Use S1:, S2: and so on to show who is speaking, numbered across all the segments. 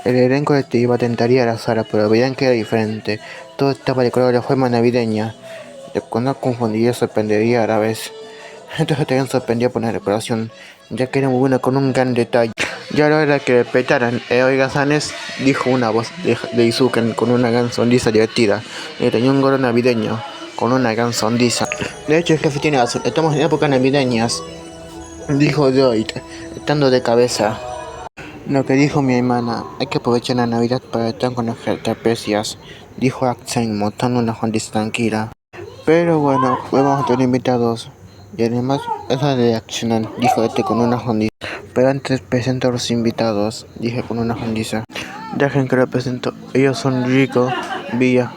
S1: El elenco de Activa tentaría a la sala, pero veían que era diferente. Todo estaba decorado de forma navideña. De cuando confundiría y sorprendería a la vez. Entonces también sorprendió por la decoración, ya que era muy buena con un gran detalle. Ya era hora que respetaran. Oiga, Sanes, dijo una voz de Izuken con una gran sonrisa divertida. Y tenía un gorro navideño, con una gran sonrisa. De hecho, el jefe tiene razón, estamos en épocas navideñas, dijo Lloyd, estando de cabeza. Lo que dijo mi hermana, hay que aprovechar la Navidad para estar con las trapecias, dijo Accent mostrando una sonrisa tranquila. Pero bueno, vamos a tener invitados. Y además, esa de accionar, dijo este con una sonrisa. Pero antes presento a los invitados, dije con una sonrisa. Dejen que lo presento. Ellos son Rico, Villa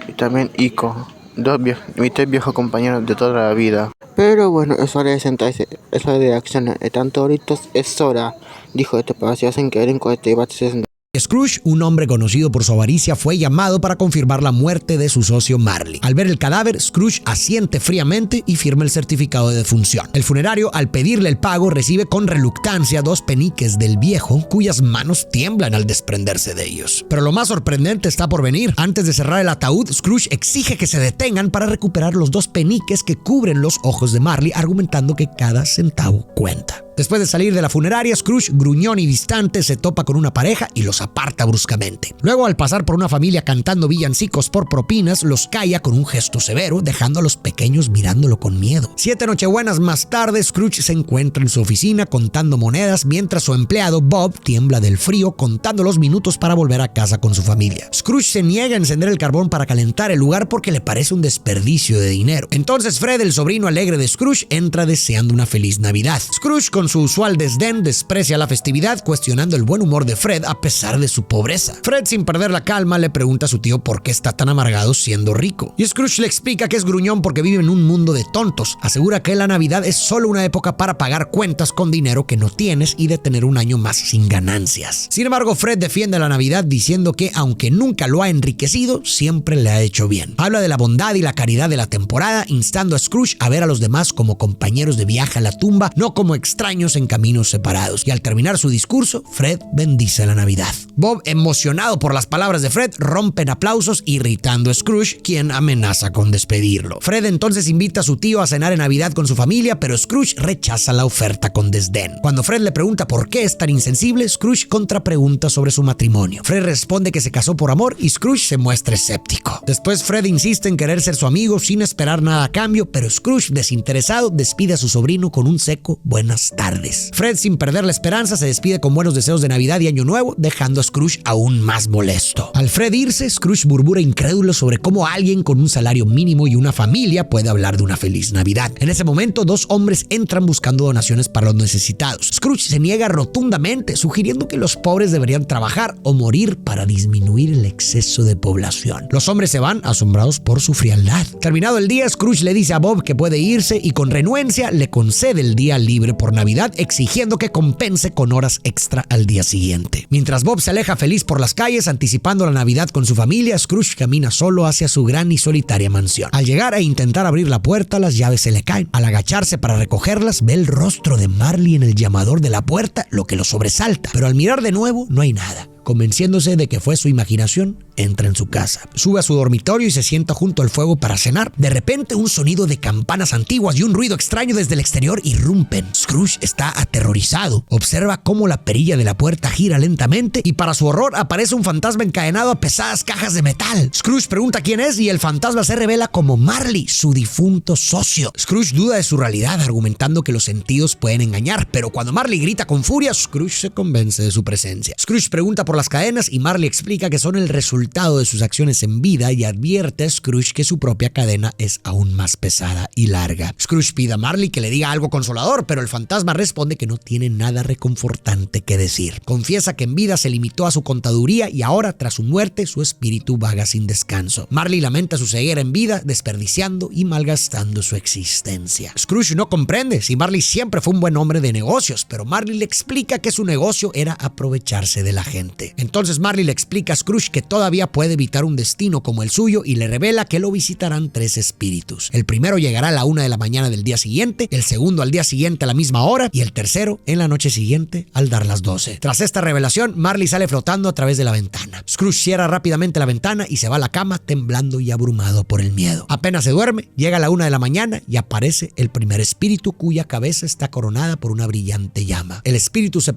S1: y también Iko, mis tres viejos compañeros de toda la vida. Pero bueno, es hora de sentarse, es hora de accionar. Están todos listos, es hora, dijo este para si hacen que el este debate se senta.
S2: Scrooge, un hombre conocido por su avaricia, fue llamado para confirmar la muerte de su socio Marley. Al ver el cadáver, Scrooge asiente fríamente y firma el certificado de defunción. El funerario, al pedirle el pago, recibe con reluctancia 2 peniques del viejo, cuyas manos tiemblan al desprenderse de ellos. Pero lo más sorprendente está por venir. Antes de cerrar el ataúd, Scrooge exige que se detengan para recuperar los 2 peniques que cubren los ojos de Marley, argumentando que cada centavo cuenta. Después de salir de la funeraria, Scrooge, gruñón y distante, se topa con una pareja y los aparta bruscamente. Luego, al pasar por una familia cantando villancicos por propinas, los calla con un gesto severo, dejando a los pequeños mirándolo con miedo. 7 nochebuenas más tarde, Scrooge se encuentra en su oficina contando monedas, mientras su empleado Bob tiembla del frío contando los minutos para volver a casa con su familia. Scrooge se niega a encender el carbón para calentar el lugar porque le parece un desperdicio de dinero. Entonces Fred, el sobrino alegre de Scrooge, entra deseando una feliz Navidad. Scrooge, con su usual desdén, desprecia la festividad, cuestionando el buen humor de Fred a pesar de su pobreza. Fred, sin perder la calma, le pregunta a su tío por qué está tan amargado siendo rico. Y Scrooge le explica que es gruñón porque vive en un mundo de tontos. Asegura que la Navidad es solo una época para pagar cuentas con dinero que no tienes y de tener un año más sin ganancias. Sin embargo, Fred defiende la Navidad diciendo que, aunque nunca lo ha enriquecido, siempre le ha hecho bien. Habla de la bondad y la caridad de la temporada, instando a Scrooge a ver a los demás como compañeros de viaje a la tumba, no como extraños en caminos separados. Y al terminar su discurso, Fred bendice la Navidad. Bob, emocionado por las palabras de Fred, rompe en aplausos, irritando a Scrooge, quien amenaza con despedirlo. Fred entonces invita a su tío a cenar en Navidad con su familia, pero Scrooge rechaza la oferta con desdén. Cuando Fred le pregunta por qué es tan insensible, Scrooge contrapregunta sobre su matrimonio. Fred responde que se casó por amor y Scrooge se muestra escéptico. Después Fred insiste en querer ser su amigo sin esperar nada a cambio, pero Scrooge, desinteresado, despide a su sobrino con un seco buenas tardes. Fred, sin perder la esperanza, se despide con buenos deseos de Navidad y Año Nuevo, dejando a Scrooge aún más molesto. Al Fred irse, Scrooge murmura incrédulo sobre cómo alguien con un salario mínimo y una familia puede hablar de una feliz Navidad. En ese momento, 2 hombres entran buscando donaciones para los necesitados. Scrooge se niega rotundamente, sugiriendo que los pobres deberían trabajar o morir para disminuir el exceso de población. Los hombres se van, asombrados por su frialdad. Terminado el día, Scrooge le dice a Bob que puede irse y con renuencia le concede el día libre por Navidad, exigiendo que compense con horas extra al día siguiente. Mientras Bob se aleja feliz por las calles, anticipando la Navidad con su familia, Scrooge camina solo hacia su gran y solitaria mansión. Al llegar e intentar abrir la puerta, las llaves se le caen. Al agacharse para recogerlas, ve el rostro de Marley en el llamador de la puerta, lo que lo sobresalta. Pero al mirar de nuevo, no hay nada. Convenciéndose de que fue su imaginación, entra en su casa. Sube a su dormitorio y se sienta junto al fuego para cenar. De repente, un sonido de campanas antiguas y un ruido extraño desde el exterior irrumpen. Scrooge está aterrorizado. Observa cómo la perilla de la puerta gira lentamente y, para su horror, aparece un fantasma encadenado a pesadas cajas de metal. Scrooge pregunta quién es y el fantasma se revela como Marley, su difunto socio. Scrooge duda de su realidad, argumentando que los sentidos pueden engañar, pero cuando Marley grita con furia, Scrooge se convence de su presencia. Scrooge pregunta por las cadenas y Marley explica que son el resultado de sus acciones en vida y advierte a Scrooge que su propia cadena es aún más pesada y larga. Scrooge pide a Marley que le diga algo consolador, pero el fantasma responde que no tiene nada reconfortante que decir. Confiesa que en vida se limitó a su contaduría y ahora, tras su muerte, su espíritu vaga sin descanso. Marley lamenta su ceguera en vida, desperdiciando y malgastando su existencia. Scrooge no comprende si Marley siempre fue un buen hombre de negocios, pero Marley le explica que su negocio era aprovecharse de la gente. Entonces Marley le explica a Scrooge que todavía todavía puede evitar un destino como el suyo y le revela que lo visitarán 3 espíritus. El primero llegará a la 1 de la mañana del día siguiente, el segundo al día siguiente a la misma hora y el tercero en la noche siguiente al dar las 12. Tras esta revelación, Marley sale flotando a través de la ventana. Scrooge cierra rápidamente la ventana y se va a la cama temblando y abrumado por el miedo. Apenas se duerme, llega a la 1 de la mañana y aparece el primer espíritu cuya cabeza está coronada por una brillante llama. El espíritu se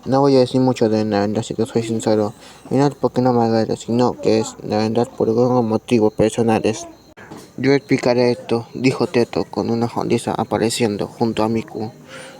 S1: No voy a decir mucho de la verdad, si te soy sincero. Y no es porque no me agrade, sino que es la verdad por algunos motivos personales. Yo explicaré esto, dijo Teto, con una sonrisa apareciendo junto a Miku.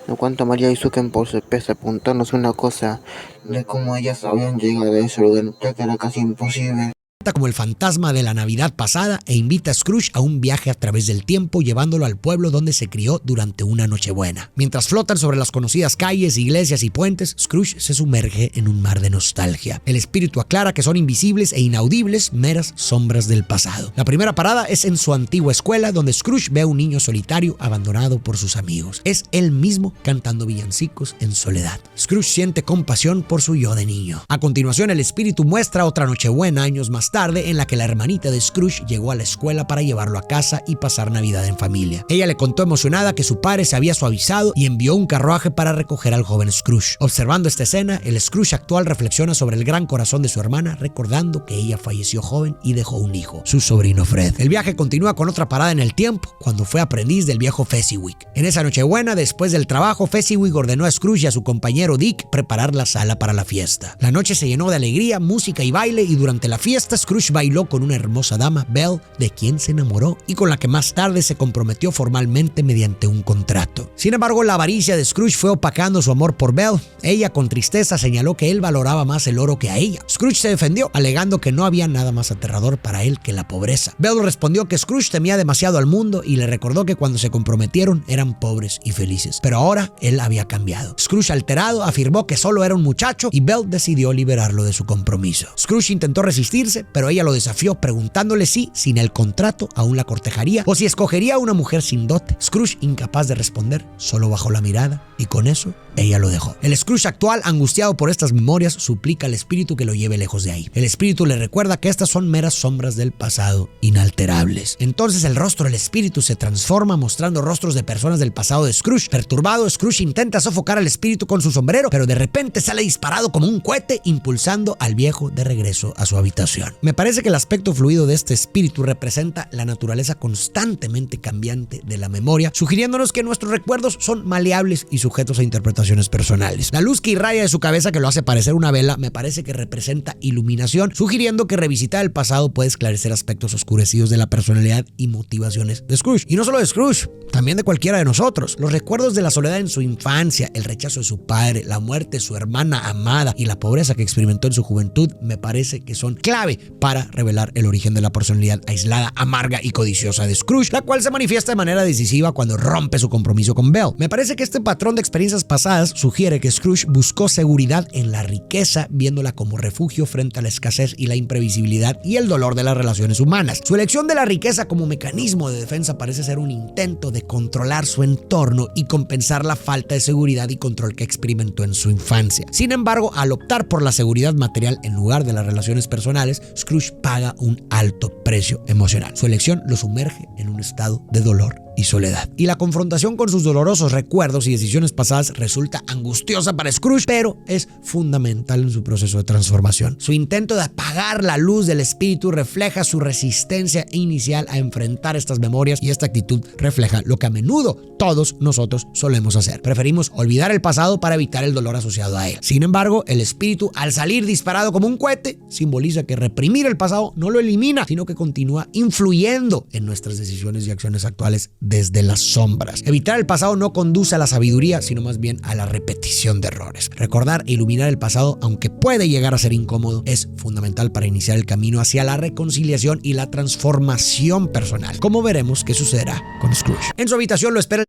S1: En cuanto a María y Suken por sorpresa preguntarnos una cosa de cómo ellas habían llegado a ese lugar, ya que era casi imposible.
S2: como el fantasma de la Navidad pasada e invita a Scrooge a un viaje a través del tiempo llevándolo al pueblo donde se crió durante una Nochebuena. Mientras flotan sobre las conocidas calles, iglesias y puentes, Scrooge se sumerge en un mar de nostalgia. El espíritu aclara que son invisibles e inaudibles, meras sombras del pasado. La primera parada es en su antigua escuela, donde Scrooge ve a un niño solitario abandonado por sus amigos. Es él mismo cantando villancicos en soledad. Scrooge siente compasión por su yo de niño. A continuación, el espíritu muestra otra Nochebuena años más tarde en la que la hermanita de Scrooge llegó a la escuela para llevarlo a casa y pasar Navidad en familia. Ella le contó emocionada que su padre se había suavizado y envió un carruaje para recoger al joven Scrooge. Observando esta escena, el Scrooge actual reflexiona sobre el gran corazón de su hermana, recordando que ella falleció joven y dejó un hijo, su sobrino Fred. El viaje continúa con otra parada en el tiempo, cuando fue aprendiz del viejo Fezziwig. En esa Nochebuena, después del trabajo, Fezziwig ordenó a Scrooge y a su compañero Dick preparar la sala para la fiesta. La noche se llenó de alegría, música y baile, y durante la fiesta Scrooge bailó con una hermosa dama, Belle, de quien se enamoró y con la que más tarde se comprometió formalmente mediante un contrato. Sin embargo, la avaricia de Scrooge fue opacando su amor por Belle. Ella con tristeza señaló que él valoraba más el oro que a ella. Scrooge se defendió, alegando que no había nada más aterrador para él que la pobreza. Belle respondió que Scrooge temía demasiado al mundo y le recordó que cuando se comprometieron eran pobres y felices. Pero ahora él había cambiado. Scrooge, alterado, afirmó que solo era un muchacho y Belle decidió liberarlo de su compromiso. Scrooge intentó resistirse, pero ella lo desafió preguntándole si, sin el contrato, aún la cortejaría o si escogería a una mujer sin dote. Scrooge, incapaz de responder, solo bajó la mirada y con eso ella lo dejó. El Scrooge actual, angustiado por estas memorias, suplica al espíritu que lo lleve lejos de ahí. El espíritu le recuerda que estas son meras sombras del pasado, inalterables. Entonces el rostro del espíritu se transforma, mostrando rostros de personas del pasado de Scrooge. Perturbado, Scrooge intenta sofocar al espíritu con su sombrero, pero de repente sale disparado como un cohete, impulsando al viejo de regreso a su habitación. Me parece que el aspecto fluido de este espíritu representa la naturaleza constantemente cambiante de la memoria, sugiriéndonos que nuestros recuerdos son maleables y sujetos a interpretaciones personales. La luz que irradia de su cabeza, que lo hace parecer una vela, me parece que representa iluminación, sugiriendo que revisitar el pasado puede esclarecer aspectos oscurecidos de la personalidad y motivaciones de Scrooge. Y no solo de Scrooge, también de cualquiera de nosotros. Los recuerdos de la soledad en su infancia, el rechazo de su padre, la muerte de su hermana amada y la pobreza que experimentó en su juventud me parece que son clave para revelar el origen de la personalidad aislada, amarga y codiciosa de Scrooge, la cual se manifiesta de manera decisiva cuando rompe su compromiso con Belle. Me parece que este patrón de experiencias pasadas sugiere que Scrooge buscó seguridad en la riqueza, viéndola como refugio frente a la escasez y la imprevisibilidad y el dolor de las relaciones humanas. Su elección de la riqueza como mecanismo de defensa parece ser un intento de controlar su entorno y compensar la falta de seguridad y control que experimentó en su infancia. Sin embargo, al optar por la seguridad material en lugar de las relaciones personales, Scrooge paga un alto precio emocional. Su elección lo sumerge en un estado de dolor y soledad. Y la confrontación con sus dolorosos recuerdos y decisiones pasadas resulta angustiosa para Scrooge, pero es fundamental en su proceso de transformación. Su intento de apagar la luz del espíritu refleja su resistencia inicial a enfrentar estas memorias, y esta actitud refleja lo que a menudo todos nosotros solemos hacer. Preferimos olvidar el pasado para evitar el dolor asociado a él. Sin embargo, el espíritu, al salir disparado como un cohete, simboliza que reprimir el pasado no lo elimina, sino que continúa influyendo en nuestras decisiones y acciones actuales desde las sombras. Evitar el pasado no conduce a la sabiduría, sino más bien a la repetición de errores. Recordar e iluminar el pasado, aunque puede llegar a ser incómodo, es fundamental para iniciar el camino hacia la reconciliación y la transformación personal, como veremos que sucederá con Scrooge. En su habitación lo espera.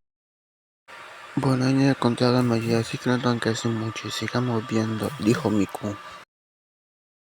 S1: Bueno, en el contrato de María, así que no tengo que decir mucho y sigamos viendo, dijo Miku.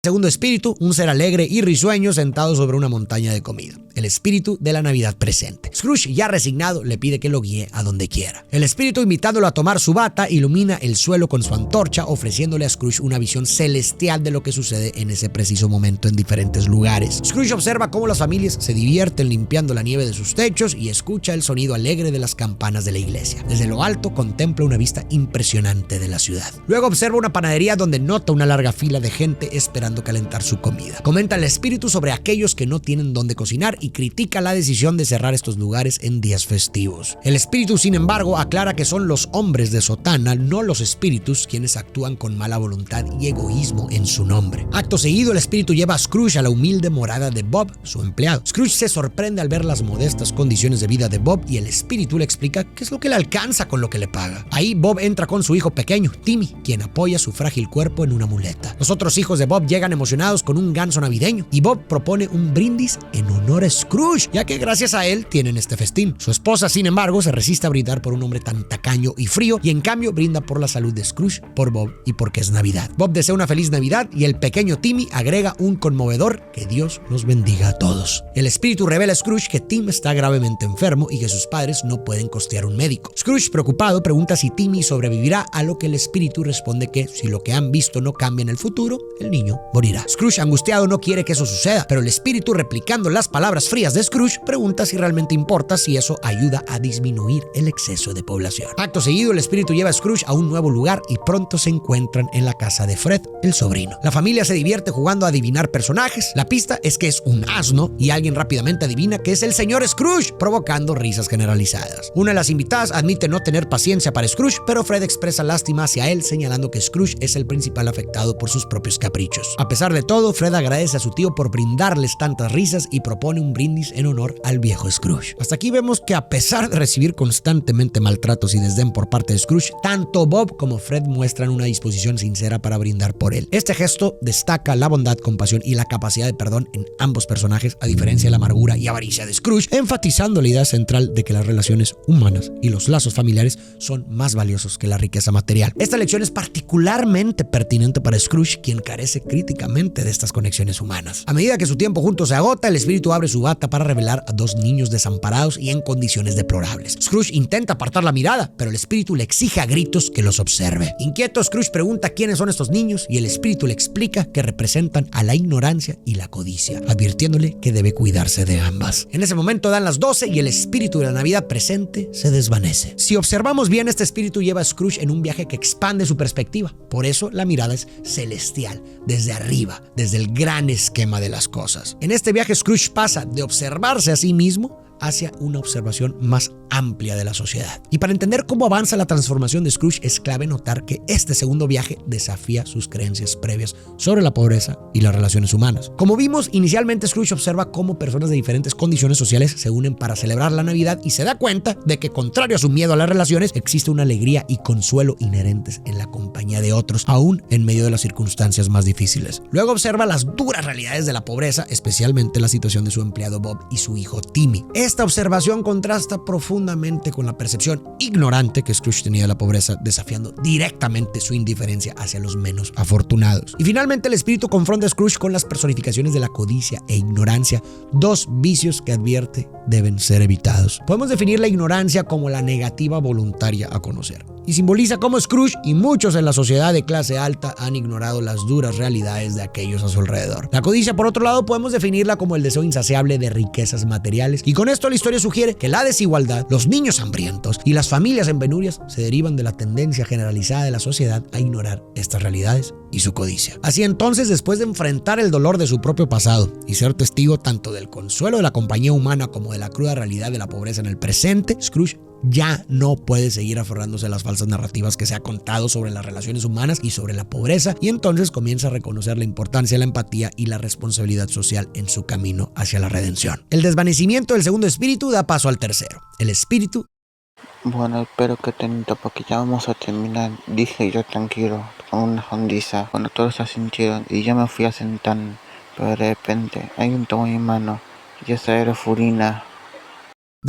S2: Segundo espíritu, un ser alegre y risueño sentado sobre una montaña de comida. El espíritu de la Navidad presente. Scrooge, ya resignado, le pide que lo guíe a donde quiera. El espíritu, invitándolo a tomar su bata, ilumina el suelo con su antorcha, ofreciéndole a Scrooge una visión celestial de lo que sucede en ese preciso momento en diferentes lugares. Scrooge observa cómo las familias se divierten limpiando la nieve de sus techos y escucha el sonido alegre de las campanas de la iglesia. Desde lo alto contempla una vista impresionante de la ciudad. Luego observa una panadería donde nota una larga fila de gente esperando calentar su comida. Comenta al espíritu sobre aquellos que no tienen dónde cocinar y critica la decisión de cerrar estos lugares en días festivos. El espíritu, sin embargo, aclara que son los hombres de sotana, no los espíritus, quienes actúan con mala voluntad y egoísmo en su nombre. Acto seguido, el espíritu lleva a Scrooge a la humilde morada de Bob, su empleado. Scrooge se sorprende al ver las modestas condiciones de vida de Bob y el espíritu le explica qué es lo que le alcanza con lo que le paga. Ahí Bob entra con su hijo pequeño, Timmy, quien apoya su frágil cuerpo en una muleta. Los otros hijos de Bob llegan emocionados con un ganso navideño y Bob propone un brindis en honor a Scrooge, ya que gracias a él tienen este festín. Su esposa, sin embargo, se resiste a brindar por un hombre tan tacaño y frío y en cambio brinda por la salud de Scrooge, por Bob y porque es Navidad. Bob desea una feliz Navidad y el pequeño Timmy agrega un conmovedor "que Dios los bendiga a todos". El espíritu revela a Scrooge que Tim está gravemente enfermo y que sus padres no pueden costear un médico. Scrooge, preocupado, pregunta si Timmy sobrevivirá, a lo que el espíritu responde que si lo que han visto no cambia en el futuro, el niño morirá. Scrooge, angustiado, no quiere que eso suceda, pero el espíritu, replicando las palabras frías de Scrooge, pregunta si realmente importa si eso ayuda a disminuir el exceso de población. Acto seguido, el espíritu lleva a Scrooge a un nuevo lugar y pronto se encuentran en la casa de Fred, el sobrino. La familia se divierte jugando a adivinar personajes. La pista es que es un asno y alguien rápidamente adivina que es el señor Scrooge, provocando risas generalizadas. Una de las invitadas admite no tener paciencia para Scrooge, pero Fred expresa lástima hacia él, señalando que Scrooge es el principal afectado por sus propios caprichos. A pesar de todo, Fred agradece a su tío por brindarles tantas risas y propone un brindis en honor al viejo Scrooge. Hasta aquí vemos que a pesar de recibir constantemente maltratos y desdén por parte de Scrooge, tanto Bob como Fred muestran una disposición sincera para brindar por él. Este gesto destaca la bondad, compasión y la capacidad de perdón en ambos personajes, a diferencia de la amargura y avaricia de Scrooge, enfatizando la idea central de que las relaciones humanas y los lazos familiares son más valiosos que la riqueza material. Esta lección es particularmente pertinente para Scrooge, quien carece críticamente de estas conexiones humanas. A medida que su tiempo juntos se agota, el espíritu abre su bata para revelar a dos niños desamparados y en condiciones deplorables. Scrooge intenta apartar la mirada, pero el espíritu le exige a gritos que los observe. Inquieto, Scrooge pregunta quiénes son estos niños y el espíritu le explica que representan a la ignorancia y la codicia, advirtiéndole que debe cuidarse de ambas. En ese momento dan las 12 y el espíritu de la Navidad presente se desvanece. Si observamos bien, este espíritu lleva a Scrooge en un viaje que expande su perspectiva. Por eso la mirada es celestial, desde arriba, desde el gran esquema de las cosas. En este viaje Scrooge pasa de observarse a sí mismo hacia una observación más amplia de la sociedad. Y para entender cómo avanza la transformación de Scrooge es clave notar que este segundo viaje desafía sus creencias previas sobre la pobreza y las relaciones humanas. Como vimos, inicialmente Scrooge observa cómo personas de diferentes condiciones sociales se unen para celebrar la Navidad y se da cuenta de que, contrario a su miedo a las relaciones, existe una alegría y consuelo inherentes en la compañía de otros, aún en medio de las circunstancias más difíciles. Luego observa las duras realidades de la pobreza, especialmente la situación de su empleado Bob y su hijo Timmy. Esta observación contrasta profundamente con la percepción ignorante que Scrooge tenía de la pobreza, desafiando directamente su indiferencia hacia los menos afortunados. Y finalmente el espíritu confronta a Scrooge con las personificaciones de la codicia e ignorancia, dos vicios que advierte deben ser evitados. Podemos definir la ignorancia como la negativa voluntaria a conocer, y simboliza cómo Scrooge y muchos en la sociedad de clase alta han ignorado las duras realidades de aquellos a su alrededor. La codicia, por otro lado, podemos definirla como el deseo insaciable de riquezas materiales, y con esto la historia sugiere que la desigualdad, los niños hambrientos y las familias en penurias se derivan de la tendencia generalizada de la sociedad a ignorar estas realidades y su codicia. Así entonces, después de enfrentar el dolor de su propio pasado y ser testigo tanto del consuelo de la compañía humana como de la cruda realidad de la pobreza en el presente, Scrooge ya no puede seguir aferrándose a las falsas narrativas que se ha contado sobre las relaciones humanas y sobre la pobreza, y entonces comienza a reconocer la importancia de la empatía y la responsabilidad social en su camino hacia la redención. El desvanecimiento del segundo espíritu da paso al tercero, el espíritu.
S1: Bueno, espero que atento porque ya vamos a terminar, dije yo tranquilo, con una sonrisa, cuando todos se sintieron y yo me fui a sentar, pero de repente alguien tomó mi mano y esa era Furina.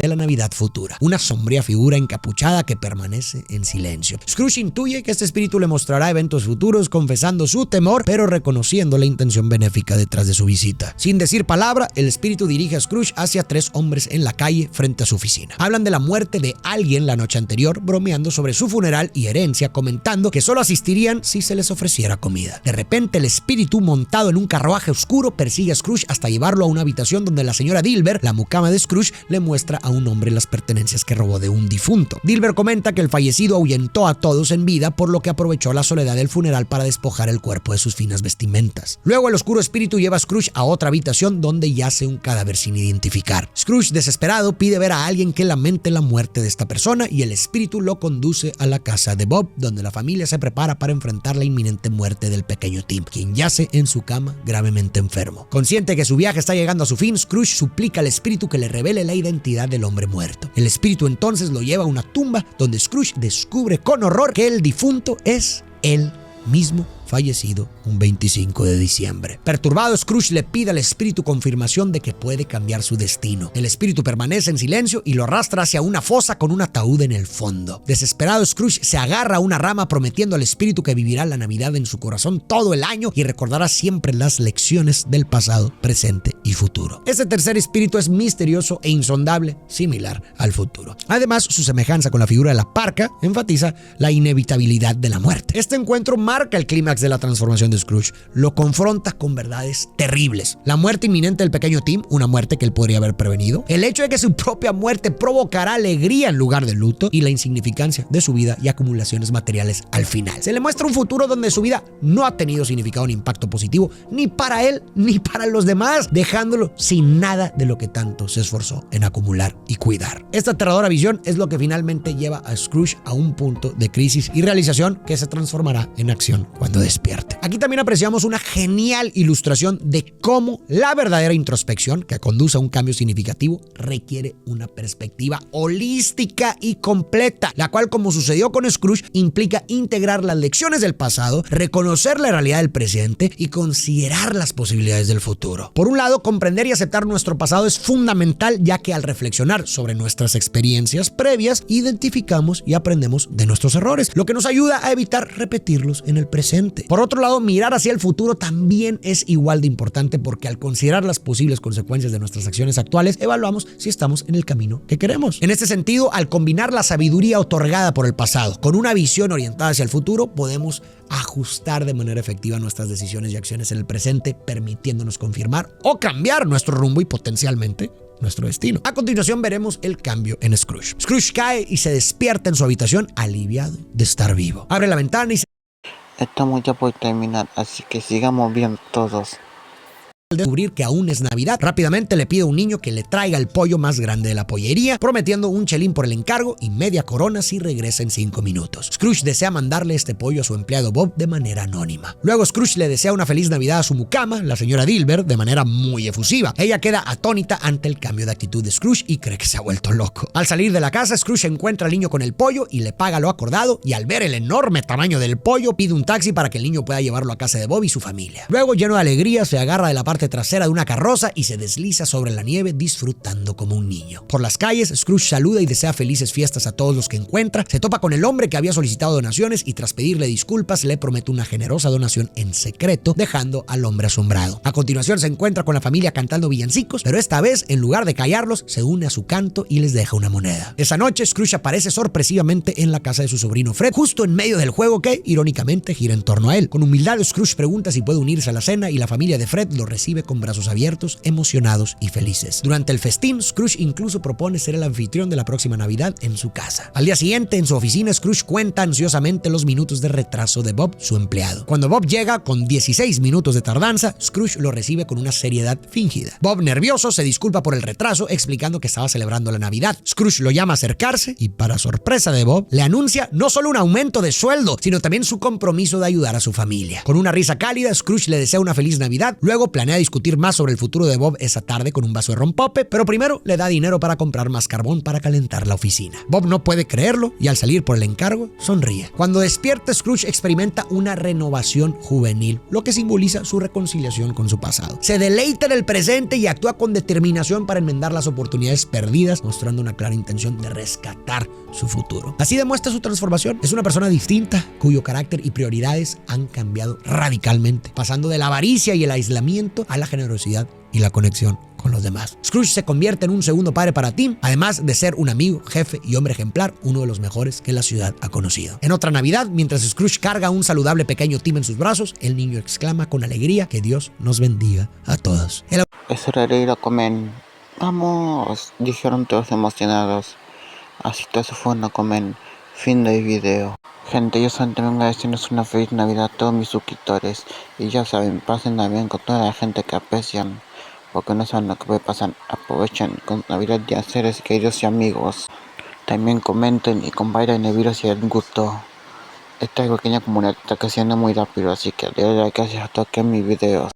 S2: de la Navidad futura, una sombría figura encapuchada que permanece en silencio. Scrooge intuye que este espíritu le mostrará eventos futuros, confesando su temor, pero reconociendo la intención benéfica detrás de su visita. Sin decir palabra, el espíritu dirige a Scrooge hacia 3 hombres en la calle frente a su oficina. Hablan de la muerte de alguien la noche anterior, bromeando sobre su funeral y herencia, comentando que solo asistirían si se les ofreciera comida. De repente, el espíritu, montado en un carruaje oscuro, persigue a Scrooge hasta llevarlo a una habitación donde la señora Dilber, la mucama de Scrooge, le muestra a un hombre las pertenencias que robó de un difunto. Dilber comenta que el fallecido ahuyentó a todos en vida, por lo que aprovechó la soledad del funeral para despojar el cuerpo de sus finas vestimentas. Luego, el oscuro espíritu lleva a Scrooge a otra habitación donde yace un cadáver sin identificar. Scrooge, desesperado, pide ver a alguien que lamente la muerte de esta persona y el espíritu lo conduce a la casa de Bob, donde la familia se prepara para enfrentar la inminente muerte del pequeño Tim, quien yace en su cama gravemente enfermo. Consciente que su viaje está llegando a su fin, Scrooge suplica al espíritu que le revele la identidad del hombre muerto. El espíritu entonces lo lleva a una tumba donde Scrooge descubre con horror que el difunto es él mismo, fallecido un 25 de diciembre. Perturbado, Scrooge le pide al espíritu confirmación de que puede cambiar su destino. El espíritu permanece en silencio y lo arrastra hacia una fosa con un ataúd en el fondo. Desesperado, Scrooge se agarra a una rama, prometiendo al espíritu que vivirá la Navidad en su corazón todo el año y recordará siempre las lecciones del pasado, presente y futuro. Este tercer espíritu es misterioso e insondable, similar al futuro. Además, su semejanza con la figura de la parca enfatiza la inevitabilidad de la muerte. Este encuentro marca el clímax de la transformación de Scrooge. Lo confronta con verdades terribles: la muerte inminente del pequeño Tim, una muerte que él podría haber prevenido; el hecho de que su propia muerte provocará alegría en lugar de luto; y la insignificancia de su vida y acumulaciones materiales al final. Se le muestra un futuro donde su vida no ha tenido significado ni impacto positivo, ni para él ni para los demás, dejándolo sin nada de lo que tanto se esforzó en acumular y cuidar. Esta aterradora visión es lo que finalmente lleva a Scrooge a un punto de crisis y realización que se transformará en acción cuando despierte. Aquí también apreciamos una genial ilustración de cómo la verdadera introspección, que conduce a un cambio significativo, requiere una perspectiva holística y completa, la cual, como sucedió con Scrooge, implica integrar las lecciones del pasado, reconocer la realidad del presente y considerar las posibilidades del futuro. Por un lado, comprender y aceptar nuestro pasado es fundamental, ya que al reflexionar sobre nuestras experiencias previas, identificamos y aprendemos de nuestros errores, lo que nos ayuda a evitar repetirlos en el presente. Por otro lado, mirar hacia el futuro también es igual de importante, porque al considerar las posibles consecuencias de nuestras acciones actuales, evaluamos si estamos en el camino que queremos. En este sentido, al combinar la sabiduría otorgada por el pasado con una visión orientada hacia el futuro, podemos ajustar de manera efectiva nuestras decisiones y acciones en el presente, permitiéndonos confirmar o cambiar nuestro rumbo y potencialmente nuestro destino. A continuación veremos el cambio en Scrooge. Scrooge cae y se despierta en su habitación, aliviado de estar vivo. Abre la ventana y
S1: Estamos ya por terminar, así que sigamos bien todos.
S2: Al descubrir que aún es Navidad, rápidamente le pide a un niño que le traiga el pollo más grande de la pollería, prometiendo un chelín por el encargo y media corona si regresa en 5 minutos. Scrooge desea mandarle este pollo a su empleado Bob de manera anónima. Luego Scrooge le desea una feliz Navidad a su mucama, la señora Dilber, de manera muy efusiva. Ella queda atónita ante el cambio de actitud de Scrooge y cree que se ha vuelto loco. Al salir de la casa, Scrooge encuentra al niño con el pollo y le paga lo acordado, y al ver el enorme tamaño del pollo, pide un taxi para que el niño pueda llevarlo a casa de Bob y su familia. Luego, lleno de alegría, se agarra de la parte trasera de una carroza y se desliza sobre la nieve, disfrutando como un niño. Por las calles, Scrooge saluda y desea felices fiestas a todos los que encuentra. Se topa con el hombre que había solicitado donaciones y, tras pedirle disculpas, le promete una generosa donación en secreto, dejando al hombre asombrado. A continuación se encuentra con la familia cantando villancicos, pero esta vez, en lugar de callarlos, se une a su canto y les deja una moneda. Esa noche, Scrooge aparece sorpresivamente en la casa de su sobrino Fred, justo en medio del juego que, irónicamente, gira en torno a él. Con humildad, Scrooge pregunta si puede unirse a la cena y la familia de Fred lo recibe con brazos abiertos, emocionados y felices. Durante el festín, Scrooge incluso propone ser el anfitrión de la próxima Navidad en su casa. Al día siguiente, en su oficina, Scrooge cuenta ansiosamente los minutos de retraso de Bob, su empleado. Cuando Bob llega con 16 minutos de tardanza, Scrooge lo recibe con una seriedad fingida. Bob, nervioso, se disculpa por el retraso, explicando que estaba celebrando la Navidad. Scrooge lo llama a acercarse y, para sorpresa de Bob, le anuncia no solo un aumento de sueldo, sino también su compromiso de ayudar a su familia. Con una risa cálida, Scrooge le desea una feliz Navidad, luego planea a discutir más sobre el futuro de Bob esa tarde con un vaso de rompope, pero primero le da dinero para comprar más carbón para calentar la oficina. Bob no puede creerlo y al salir por el encargo, sonríe. Cuando despierta, Scrooge experimenta una renovación juvenil, lo que simboliza su reconciliación con su pasado. Se deleita en el presente y actúa con determinación para enmendar las oportunidades perdidas, mostrando una clara intención de rescatar su futuro. Así demuestra su transformación. Es una persona distinta, cuyo carácter y prioridades han cambiado radicalmente, pasando de la avaricia y el aislamiento a la generosidad y la conexión con los demás. Scrooge se convierte en un segundo padre para Tim, además de ser un amigo, jefe y hombre ejemplar, uno de los mejores que la ciudad ha conocido. En otra Navidad, mientras Scrooge carga a un saludable pequeño Tim en sus brazos, el niño exclama con alegría: que Dios nos bendiga a todos.
S1: Es hora de ir a comer. Vamos, dijeron todos emocionados. Así que se fueron a comer. Fin del video. Gente, yo solamente vengo a decirles una feliz Navidad a todos mis suscriptores. Y ya saben, pasen bien con toda la gente que aprecian, porque no saben lo que puede pasar. Aprovechen con Navidad de seres queridos y amigos. También comenten y compartan el video si les gustó. Esta pequeña comunidad está creciendo muy rápido, así que le doy las gracias a todos que ven mis videos.